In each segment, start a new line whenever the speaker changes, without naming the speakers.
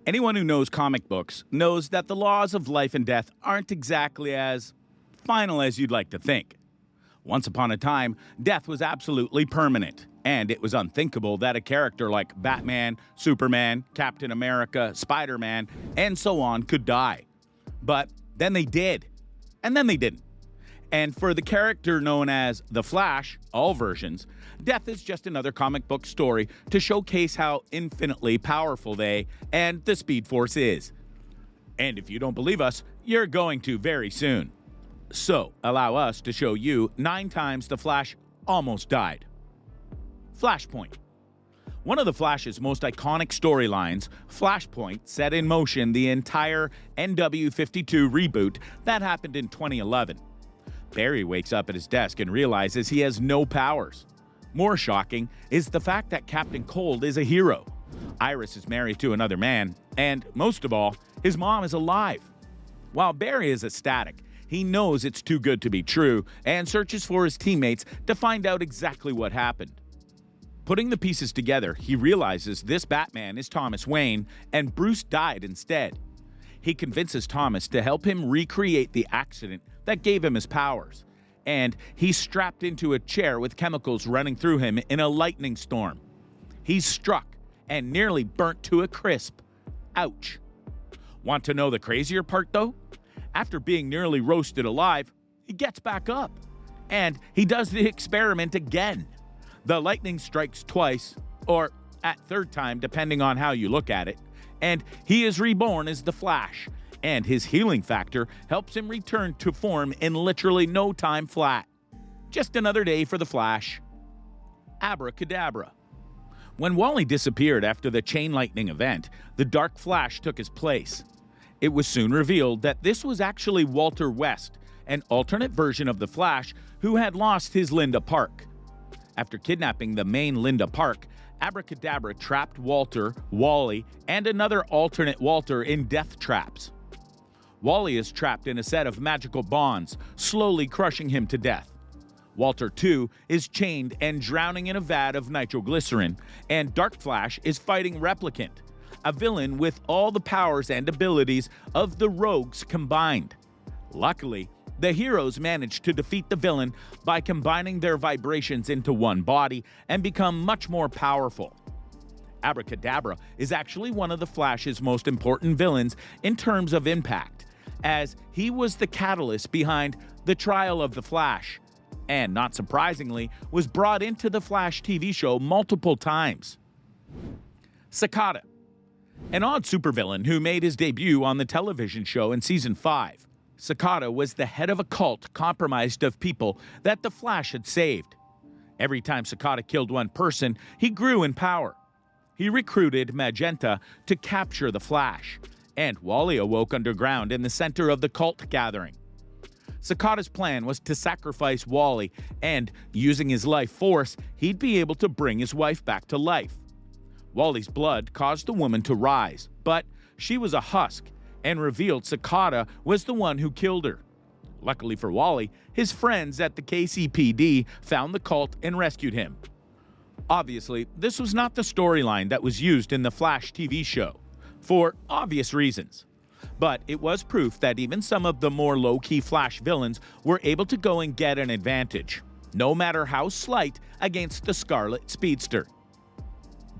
Anyone who knows comic books knows that the laws of life and death aren't exactly as final as you'd like to think. Once upon a time, death was absolutely permanent, and it was unthinkable that a character like Batman, Superman, Captain America, Spider-Man, and so on could die. But then they did, and then they didn't. And for the character known as The Flash, all versions, death is just another comic book story to showcase how infinitely powerful they and the Speed Force is. And if you don't believe us, you're going to very soon. So, allow us to show you 9 times The Flash almost died. Flashpoint. One of The Flash's most iconic storylines, Flashpoint set in motion the entire NW52 reboot that happened in 2011. Barry wakes up at his desk and realizes he has no powers. More shocking is the fact that Captain Cold is a hero. Iris is married to another man, and most of all, his mom is alive. While Barry is ecstatic, he knows it's too good to be true and searches for his teammates to find out exactly what happened. Putting the pieces together, he realizes this Batman is Thomas Wayne and Bruce died instead. He convinces Thomas to help him recreate the accident that gave him his powers, and he's strapped into a chair with chemicals running through him in a lightning storm. He's struck and nearly burnt to a crisp. Ouch. Want to know the crazier part though? After being nearly roasted alive, he gets back up, and he does the experiment again. The lightning strikes twice, or at third time depending on how you look at it, and he is reborn as the Flash, and his healing factor helps him return to form in literally no time flat. Just another day for the Flash. Abracadabra. When Wally disappeared after the chain lightning event, the Dark Flash took his place. It was soon revealed that this was actually Walter West, an alternate version of the Flash who had lost his Linda Park. After kidnapping the main Linda Park, Abracadabra trapped Walter, Wally, and another alternate Walter in death traps. Wally is trapped in a set of magical bonds, slowly crushing him to death. Walter, too, is chained and drowning in a vat of nitroglycerin, and Dark Flash is fighting Replicant, a villain with all the powers and abilities of the Rogues combined. Luckily, the heroes manage to defeat the villain by combining their vibrations into one body and become much more powerful. Abracadabra is actually one of the Flash's most important villains in terms of impact, as he was the catalyst behind the trial of the Flash, and not surprisingly, was brought into the Flash TV show multiple times. Cicada. An odd supervillain who made his debut on the television show in Season 5. Cicada was the head of a cult compromised of people that the Flash had saved. Every time Cicada killed one person, he grew in power. He recruited Magenta to capture the Flash, and Wally awoke underground in the center of the cult gathering. Cicada's plan was to sacrifice Wally, and using his life force, he'd be able to bring his wife back to life. Wally's blood caused the woman to rise, but she was a husk, and revealed Cicada was the one who killed her. Luckily for Wally, his friends at the KCPD found the cult and rescued him. Obviously, this was not the storyline that was used in the Flash TV show, for obvious reasons. But it was proof that even some of the more low-key Flash villains were able to go and get an advantage, no matter how slight, against the Scarlet Speedster.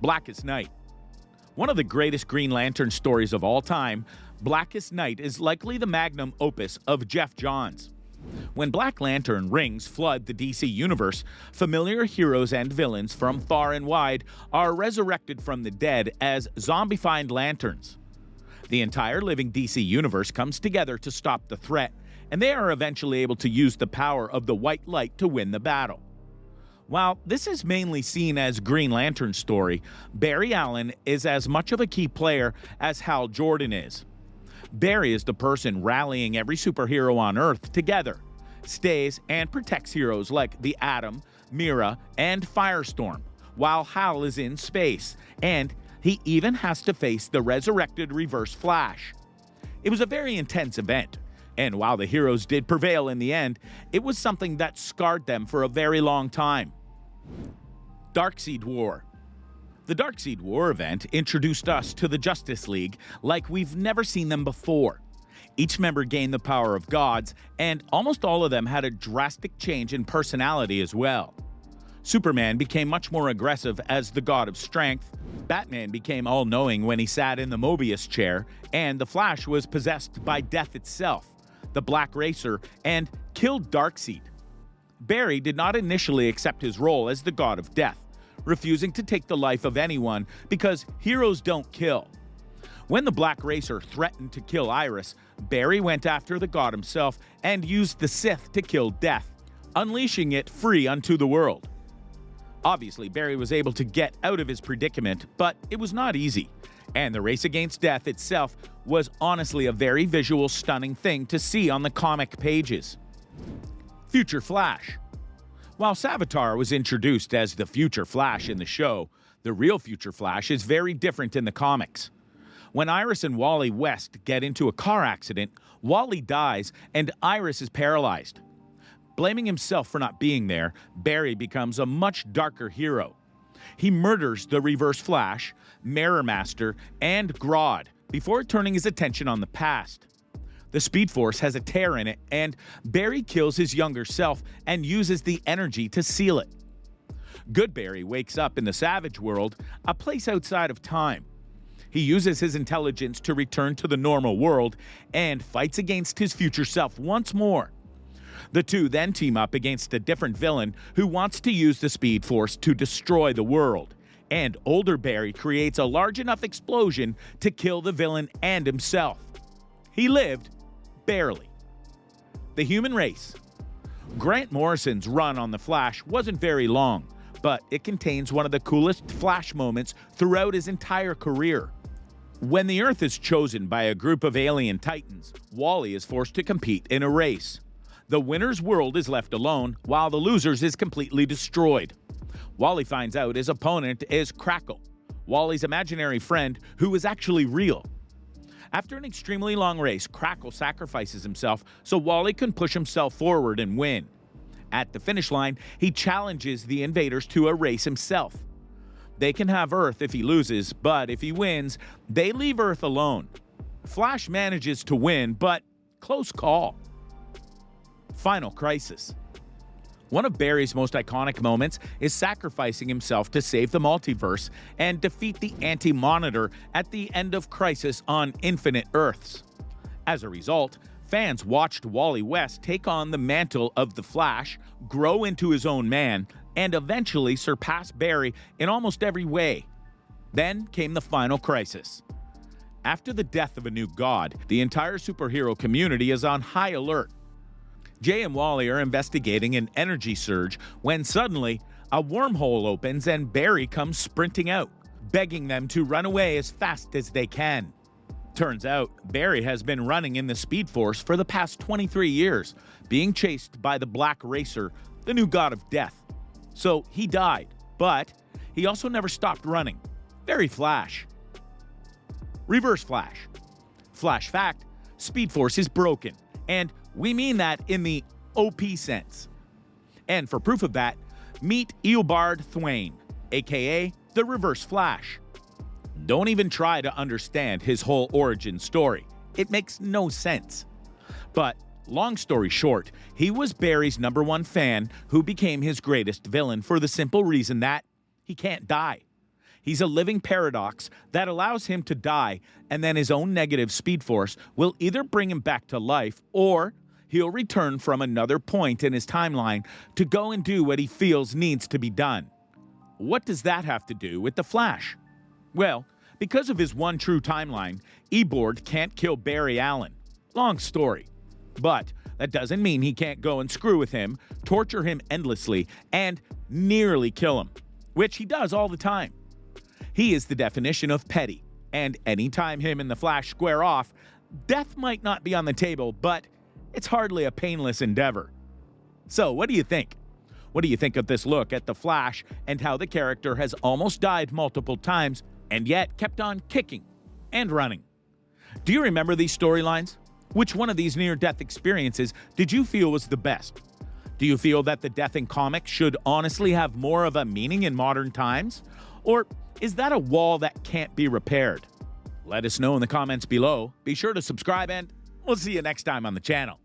Blackest Night. One of the greatest Green Lantern stories of all time, Blackest Night is likely the magnum opus of Geoff Johns. When Black Lantern rings flood the DC universe, familiar heroes and villains from far and wide are resurrected from the dead as zombified lanterns. The entire living DC universe comes together to stop the threat, and they are eventually able to use the power of the white light to win the battle. While this is mainly seen as Green Lantern's story, Barry Allen is as much of a key player as Hal Jordan is. Barry is the person rallying every superhero on Earth together, stays and protects heroes like the Atom, Mira, and Firestorm, while Hal is in space, and he even has to face the resurrected Reverse Flash. It was a very intense event, and while the heroes did prevail in the end, it was something that scarred them for a very long time. Darkseid War. The Darkseid War event introduced us to the Justice League like we've never seen them before. Each member gained the power of gods, and almost all of them had a drastic change in personality as well. Superman became much more aggressive as the god of strength, Batman became all-knowing when he sat in the Mobius chair, and the Flash was possessed by death itself, the Black Racer, and killed Darkseid. Barry did not initially accept his role as the god of death, refusing to take the life of anyone because heroes don't kill. When the Black Racer threatened to kill Iris, Barry went after the god himself and used the Sith to kill Death, unleashing it free unto the world. Obviously, Barry was able to get out of his predicament, but it was not easy, and the race against Death itself was honestly a very visual, stunning thing to see on the comic pages. Future Flash. While Savitar was introduced as the Future Flash in the show, the real Future Flash is very different in the comics. When Iris and Wally West get into a car accident, Wally dies and Iris is paralyzed. Blaming himself for not being there, Barry becomes a much darker hero. He murders the Reverse Flash, Mirror Master, and Grodd before turning his attention on the past. The Speed Force has a tear in it, and Barry kills his younger self and uses the energy to seal it. Good Barry wakes up in the Savage World, a place outside of time. He uses his intelligence to return to the normal world and fights against his future self once more. The two then team up against a different villain who wants to use the Speed Force to destroy the world, and older Barry creates a large enough explosion to kill the villain and himself. He lived, barely. The human race. Grant Morrison's run on The Flash wasn't very long, but it contains one of the coolest Flash moments throughout his entire career. When the Earth is chosen by a group of alien titans, Wally is forced to compete in a race. The winner's world is left alone, while the loser's is completely destroyed. Wally finds out his opponent is Crackle, Wally's imaginary friend who is actually real. After an extremely long race, Crackle sacrifices himself so Wally can push himself forward and win. At the finish line, he challenges the invaders to a race himself. They can have Earth if he loses, but if he wins, they leave Earth alone. Flash manages to win, but close call. Final Crisis. One of Barry's most iconic moments is sacrificing himself to save the multiverse and defeat the Anti-Monitor at the end of Crisis on Infinite Earths. As a result, fans watched Wally West take on the mantle of the Flash, grow into his own man, and eventually surpass Barry in almost every way. Then came the Final Crisis. After the death of a new god, the entire superhero community is on high alert. Jay and Wally are investigating an energy surge when suddenly a wormhole opens and Barry comes sprinting out, begging them to run away as fast as they can. Turns out, Barry has been running in the Speed Force for the past 23 years, being chased by the Black Racer, the new god of death. So he died, but he also never stopped running. Very Flash. Reverse Flash. Flash fact, Speed Force is broken, and we mean that in the OP sense. And for proof of that, meet Eobard Thwain, aka the Reverse Flash. Don't even try to understand his whole origin story. It makes no sense. But long story short, he was Barry's #1 fan who became his greatest villain for the simple reason that he can't die. He's a living paradox that allows him to die, and then his own negative Speed Force will either bring him back to life or he'll return from another point in his timeline to go and do what he feels needs to be done. What does that have to do with the Flash? Well, because of his one true timeline, Eobard can't kill Barry Allen. Long story. But that doesn't mean he can't go and screw with him, torture him endlessly, and nearly kill him, which he does all the time. He is the definition of petty, and anytime him and the Flash square off, death might not be on the table, but it's hardly a painless endeavor. So what do you think? What do you think of this look at the Flash and how the character has almost died multiple times and yet kept on kicking and running? Do you remember these storylines? Which one of these near-death experiences did you feel was the best? Do you feel that the death in comics should honestly have more of a meaning in modern times? Or Is that a wall that can't be repaired? Let us know in the comments below. Be sure to subscribe, and we'll see you next time on the channel.